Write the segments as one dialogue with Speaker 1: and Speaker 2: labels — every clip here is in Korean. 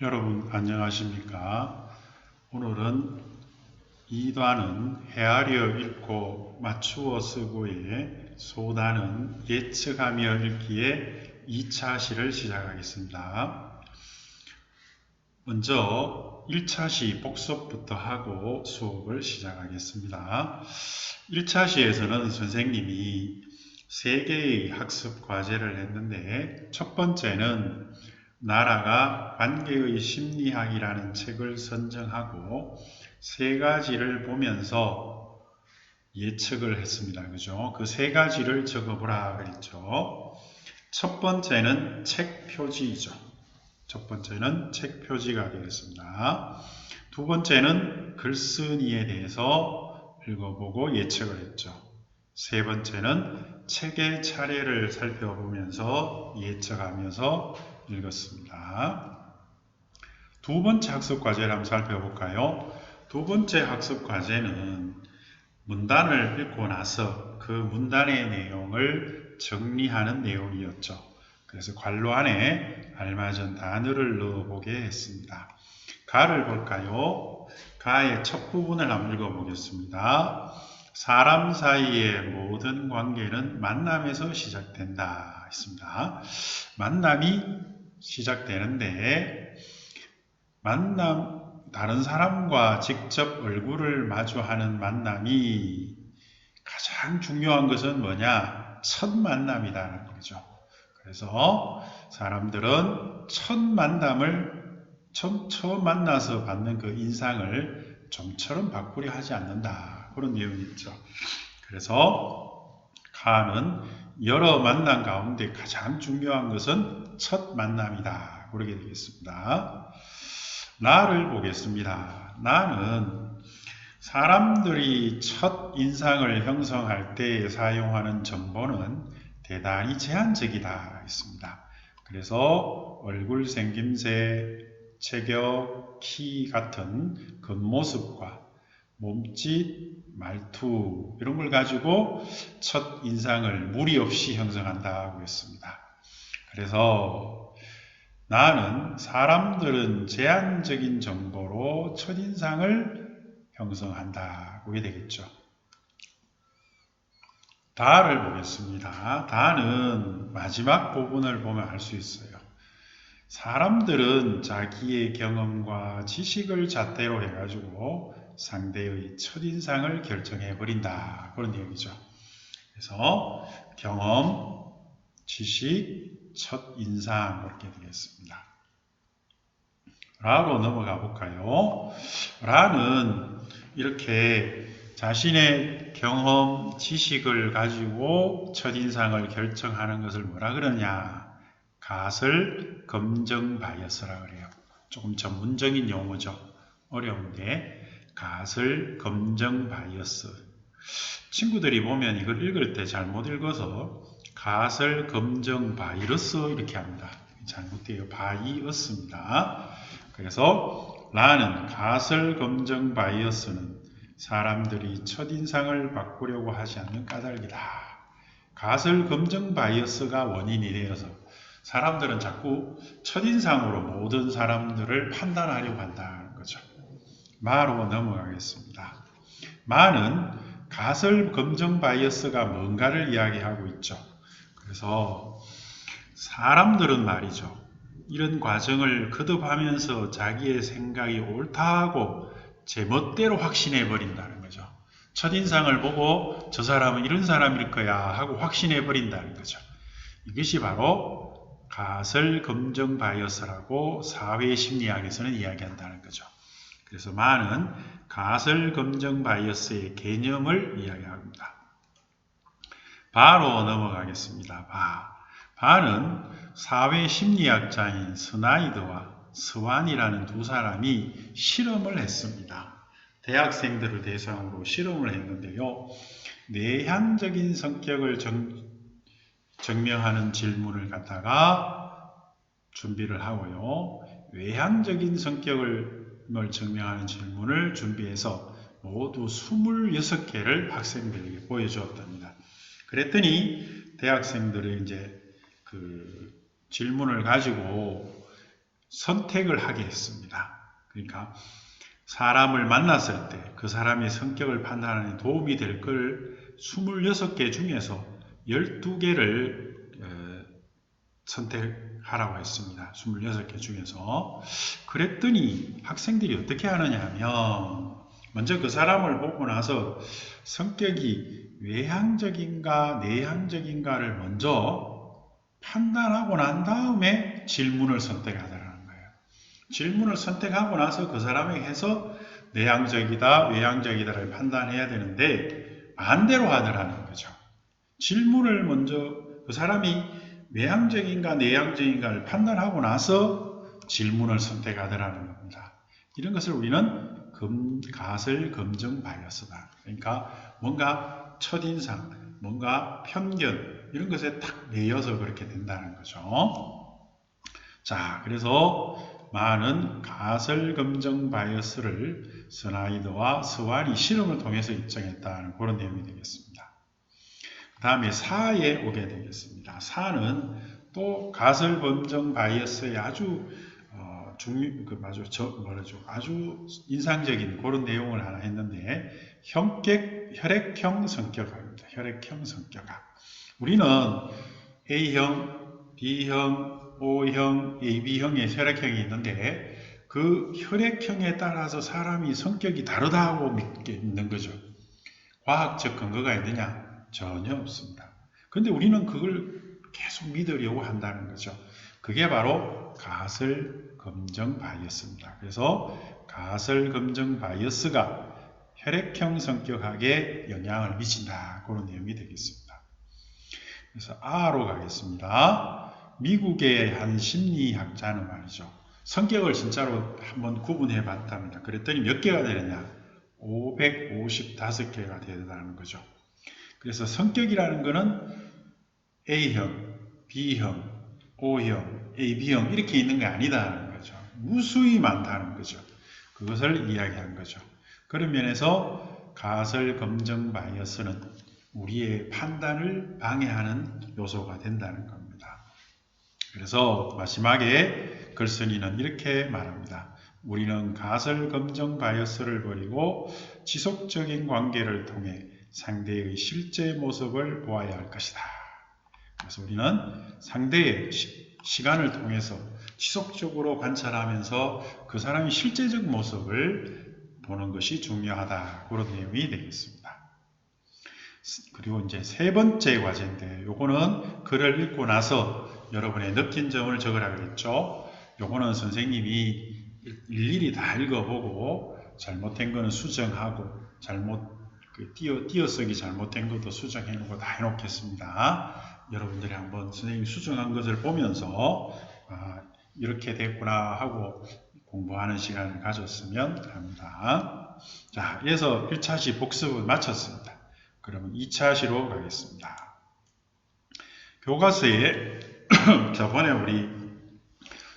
Speaker 1: 여러분 안녕하십니까? 오늘은 2단은 헤아려 읽고 맞추어 쓰고의 소단은 예측하며 읽기의 2차 시를 시작하겠습니다. 먼저 1차 시 복습부터 하고 수업을 시작하겠습니다. 1차 시에서는 선생님이 3개의 학습 과제를 했는데 첫 번째는 나라가 관계의 심리학이라는 책을 선정하고 3가지를 보면서 예측을 했습니다. 그죠? 그 3가지를 적어보라 그랬죠. 첫 번째는 책 표지이죠. 첫 번째는 책 표지가 되겠습니다. 두 번째는 글쓴이에 대해서 읽어보고 예측을 했죠. 세 번째는 책의 차례를 살펴보면서 예측하면서 읽었습니다. 두 번째 학습 과제를 한번 살펴볼까요? 두 번째 학습 과제는 문단을 읽고 나서 그 문단의 내용을 정리하는 내용이었죠. 그래서 괄호 안에 알맞은 단어를 넣어보게 했습니다. 가를 볼까요? 가의 첫 부분을 한번 읽어보겠습니다. 사람 사이의 모든 관계는 만남에서 시작된다 했습니다. 만남이 시작되는데 다른 사람과 직접 얼굴을 마주하는 만남이 가장 중요한 것은 뭐냐? 첫 만남이라는 거죠. 그래서 사람들은 처음 만나서 받는 그 인상을 좀처럼 바꾸려 하지 않는다. 그런 내용이 있죠. 그래서 가는 여러 만남 가운데 가장 중요한 것은 첫 만남이다. 그러게 되겠습니다. 나를 보겠습니다. 나는 사람들이 첫 인상을 형성할 때 사용하는 정보는 대단히 제한적이다 했습니다. 그래서 얼굴 생김새, 체격, 키 같은 겉모습과 몸짓, 말투 이런 걸 가지고 첫 인상을 무리 없이 형성한다고 했습니다. 그래서 나는 사람들은 제한적인 정보로 첫인상을 형성한다. 그게 되겠죠. 다를 보겠습니다. 다는 마지막 부분을 보면 알 수 있어요. 사람들은 자기의 경험과 지식을 잣대로 해가지고 상대의 첫인상을 결정해 버린다. 그런 내용이죠. 그래서 경험, 지식, 첫인상 이렇게 되겠습니다. 라로 넘어가 볼까요? 라는 이렇게 자신의 경험, 지식을 가지고 첫인상을 결정하는 것을 뭐라 그러냐? 가설 검정 바이어스라 그래요. 조금 전문적인 용어죠. 어려운데 가설 검정 바이어스. 친구들이 보면 이걸 읽을 때 잘못 읽어서 가설 검정 바이러스 이렇게 합니다. 잘못돼요. 바이어스입니다. 그래서 라는 가설 검정 바이어스는 사람들이 첫인상을 바꾸려고 하지 않는 까닭이다. 가설 검정 바이어스가 원인이 되어서 사람들은 자꾸 첫인상으로 모든 사람들을 판단하려고 한다는 거죠. 마로 넘어가겠습니다. 마는 가설 검정 바이어스가 뭔가를 이야기하고 있죠. 그래서 사람들은 말이죠. 이런 과정을 거듭하면서 자기의 생각이 옳다고 제멋대로 확신해 버린다는 거죠. 첫인상을 보고 저 사람은 이런 사람일 거야 하고 확신해 버린다는 거죠. 이것이 바로 가설 검정 바이어스라고 사회심리학에서는 이야기한다는 거죠. 그래서 마는 가설 검정 바이어스의 개념을 이야기합니다. 바로 넘어가겠습니다. 바는 사회심리학자인 스나이더와 스완이라는 두 사람이 실험을 했습니다. 대학생들을 대상으로 실험을 했는데요. 내향적인 성격을 증명하는 질문을 갖다가 준비를 하고요. 외향적인 성격을 증명하는 질문을 준비해서 모두 26개를 학생들에게 보여주었답니다. 그랬더니 대학생들이 이제 그 질문을 가지고 선택을 하게 했습니다. 그러니까 사람을 만났을 때 그 사람의 성격을 판단하는 데 도움이 될 걸 26개 중에서 12개를 선택하라고 했습니다. 26개 중에서. 그랬더니 학생들이 어떻게 하느냐 하면 먼저 그 사람을 보고 나서 성격이 외향적인가 내향적인가를 먼저 판단하고 난 다음에 질문을 선택하더라는 거예요. 질문을 선택하고 나서 그 사람에게 해서 내향적이다, 외향적이다를 판단해야 되는데 반대로 하더라는 거죠. 질문을 먼저 그 사람이 외향적인가 내향적인가를 판단하고 나서 질문을 선택하더라는 겁니다. 이런 것을 우리는 가설 검증 바이어스다. 그러니까 뭔가 첫인상, 뭔가 편견 이런 것에 탁 매여서 그렇게 된다는 거죠. 자, 그래서 많은 가설 검증 바이어스를 스나이더와 스완이 실험을 통해서 입증했다는 그런 내용이 되겠습니다. 그 다음에 4에 오게 되겠습니다. 4는 또 가설 검증 바이어스의 아주 아주 인상적인 그런 내용을 하나 했는데 혈액형 성격학입니다. 혈액형 성격학. 우리는 A형, B형, O형, AB형의 혈액형이 있는데 그 혈액형에 따라서 사람이 성격이 다르다고 믿는 거죠. 과학적 근거가 있느냐? 전혀 없습니다. 그런데 우리는 그걸 계속 믿으려고 한다는 거죠. 그게 바로 가설 검증 바이어스입니다. 그래서 가설 검증 바이어스가 혈액형 성격학에 영향을 미친다. 그런 내용이 되겠습니다. 그래서 R로 가겠습니다. 미국의 한 심리학자는 말이죠. 성격을 진짜로 한번 구분해 봤답니다. 그랬더니 몇 개가 되느냐? 555개가 되다는 거죠. 그래서 성격이라는 것은 A형, B형, O형, AB형 이렇게 있는 게 아니다는 거죠. 무수히 많다는 거죠. 그것을 이야기한 거죠. 그런 면에서 가설 검증 바이어스는 우리의 판단을 방해하는 요소가 된다는 겁니다. 그래서 마지막에 글쓴이는 이렇게 말합니다. 우리는 가설 검증 바이어스를 버리고 지속적인 관계를 통해 상대의 실제 모습을 보아야 할 것이다. 그래서 우리는 상대의 시간을 통해서 지속적으로 관찰하면서 그 사람의 실제적 모습을 보는 것이 중요하다. 그런 내용이 되겠습니다. 그리고 이제 세 번째 과제인데 요거는 글을 읽고 나서 여러분의 느낀 점을 적으라 그랬죠. 요거는 선생님이 일일이 다 읽어보고 잘못된 거는 수정하고 띄어쓰기 잘못된 것도 수정해놓고 다 해놓겠습니다. 여러분들이 한번 선생님이 수정한 것을 보면서 이렇게 됐구나 하고 공부하는 시간을 가졌으면 합니다. 자, 그래서 1차시 복습을 마쳤습니다. 그러면 2차시로 가겠습니다. 교과서에 저번에 우리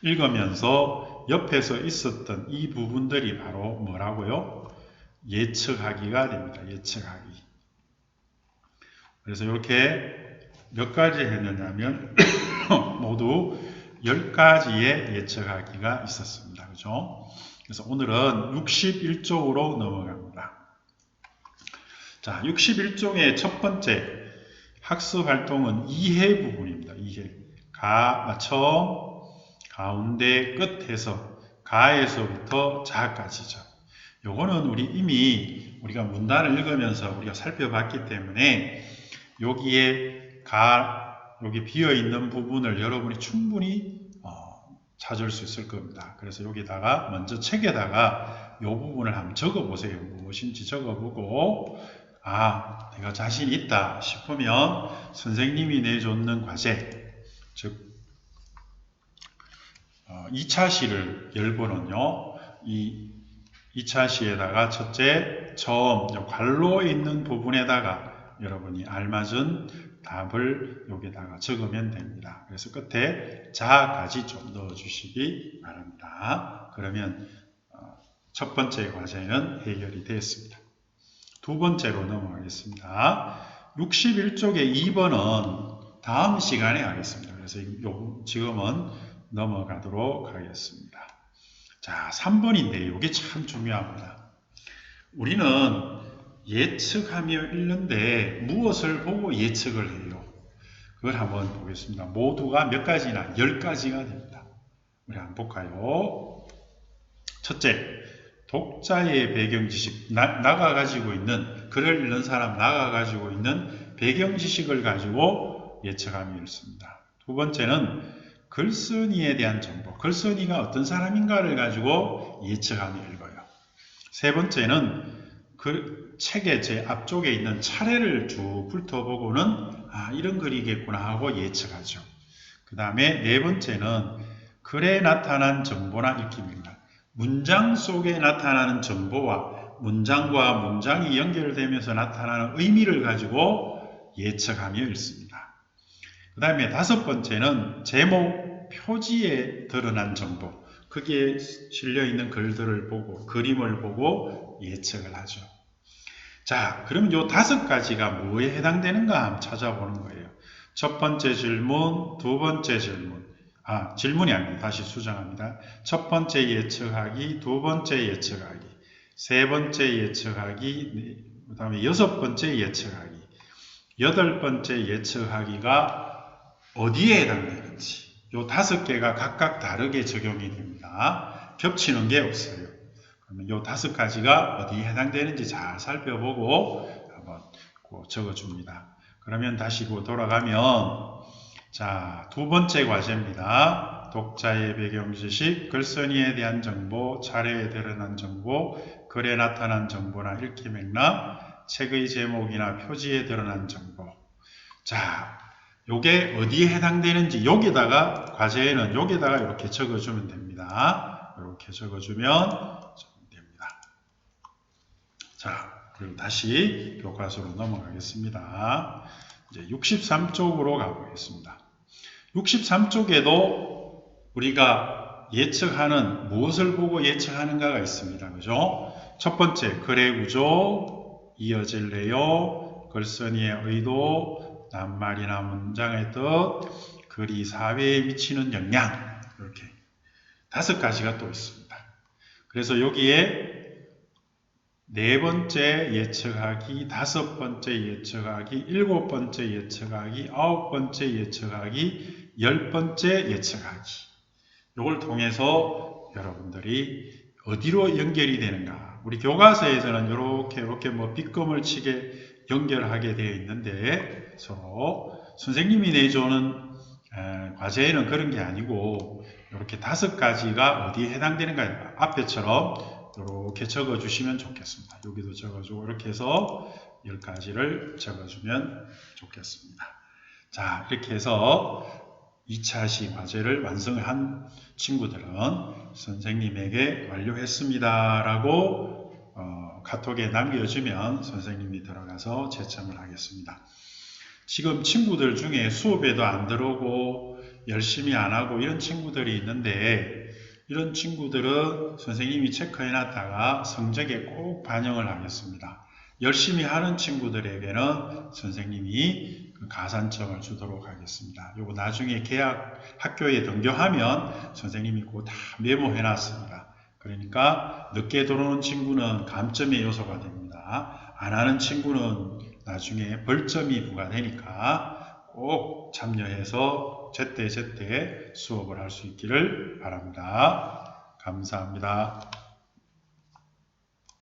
Speaker 1: 읽으면서 옆에서 있었던 이 부분들이 바로 뭐라고요? 예측하기가 됩니다. 예측하기. 그래서 이렇게 몇 가지 했느냐면 모두 10가지의 예측하기가 있었습니다. 그죠? 그래서 오늘은 61쪽으로 넘어갑니다. 자, 61쪽의 첫 번째 학습 활동은 이해 부분입니다. 이해. 처음, 가운데, 끝에서, 가에서부터 자까지죠. 요거는 우리가 문단을 읽으면서 우리가 살펴봤기 때문에 여기에 여기 비어있는 부분을 여러분이 충분히 찾을 수 있을 겁니다. 그래서 여기다가 먼저 책에다가 이 부분을 한번 적어보세요. 무엇인지 적어보고 내가 자신 있다 싶으면 선생님이 내줬는 과제, 즉 2차 시를 열고는요. 이 2차 시에다가 첫째, 처음, 괄호에 있는 부분에다가 여러분이 알맞은 답을 여기다가 적으면 됩니다. 그래서 끝에 자까지 좀 넣어주시기 바랍니다. 그러면 첫 번째 과제는 해결이 되었습니다. 두 번째로 넘어가겠습니다. 61쪽의 2번은 다음 시간에 하겠습니다. 그래서 지금은 넘어가도록 하겠습니다. 자, 3번인데 이게 참 중요합니다. 우리는 예측하며 읽는데 무엇을 보고 예측을 해요? 그걸 한번 보겠습니다. 모두가 몇 가지나 10가지가 됩니다. 우리 한번 볼까요? 첫째, 독자의 배경 지식, 나가 가지고 있는, 글을 읽는 사람 나가 가지고 있는 배경 지식을 가지고 예측하며 읽습니다. 두 번째는 글쓴이에 대한 정보, 글쓴이가 어떤 사람인가를 가지고 예측하며 읽어요. 세 번째는 그 책의 제 앞쪽에 있는 차례를 쭉 훑어보고는 이런 글이겠구나 하고 예측하죠. 그 다음에 네 번째는 글에 나타난 정보나 읽기입니다. 문장 속에 나타나는 정보와 문장과 문장이 연결되면서 나타나는 의미를 가지고 예측하며 읽습니다. 그 다음에 다섯 번째는 제목, 표지에 드러난 정보, 거기에 실려있는 글들을 보고 그림을 보고 예측을 하죠. 자, 그럼 요 5가지가 뭐에 해당되는가 한번 찾아보는 거예요. 첫 번째 질문, 두 번째 질문. 질문이 아닙니다. 다시 수정합니다. 첫 번째 예측하기, 두 번째 예측하기, 세 번째 예측하기, 그 다음에 6번째 예측하기, 8번째 예측하기가 어디에 해당되는지. 요 5개가 각각 다르게 적용이 됩니다. 겹치는 게 없어요. 그러면 요 5가지가 어디에 해당되는지 잘 살펴보고 한번 적어줍니다. 그러면 다시 돌아가면 자, 두 번째 과제입니다. 독자의 배경 지식, 글쓴이에 대한 정보, 차례에 드러난 정보, 글에 나타난 정보나 읽기 맥락, 책의 제목이나 표지에 드러난 정보. 자, 요게 어디에 해당되는지 여기다가 과제에는 여기다가 이렇게 적어주면 됩니다. 이렇게 적어주면 됩니다. 자, 그리고 다시 교과서로 넘어가겠습니다. 이제 63쪽으로 가보겠습니다. 63쪽에도 우리가 예측하는, 무엇을 보고 예측하는가가 있습니다. 그죠? 첫 번째, 글의 구조, 이어질래요, 글쓴이의 의도, 낱말이나 문장의 뜻, 글이 사회에 미치는 영향, 이렇게 5가지가 또 있습니다. 그래서 여기에 4번째 예측하기, 5번째 예측하기, 7번째 예측하기, 9번째 예측하기, 10번째 예측하기. 이걸 통해서 여러분들이 어디로 연결이 되는가. 우리 교과서에서는 이렇게 뭐 빗금을 치게 연결하게 되어 있는데 서로 선생님이 내주는 과제에는 그런 게 아니고 이렇게 5가지가 어디에 해당되는가. 앞에처럼 이렇게 적어주시면 좋겠습니다. 여기도 적어주고 이렇게 해서 10가지를 적어주면 좋겠습니다. 자, 이렇게 해서 2차 시 과제를 완성한 친구들은 선생님에게 완료했습니다 라고 카톡에 남겨주면 선생님이 들어가서 채점을 하겠습니다. 지금 친구들 중에 수업에도 안 들어오고 열심히 안 하고 이런 친구들이 있는데 이런 친구들은 선생님이 체크해놨다가 성적에 꼭 반영을 하겠습니다. 열심히 하는 친구들에게는 선생님이 가산점을 주도록 하겠습니다. 요거 나중에 학교에 등교하면 선생님이 그거 다 메모해놨습니다. 그러니까 늦게 들어오는 친구는 감점의 요소가 됩니다. 안 하는 친구는 나중에 벌점이 부과되니까 꼭 참여해서 제때 수업을 할 수 있기를 바랍니다. 감사합니다.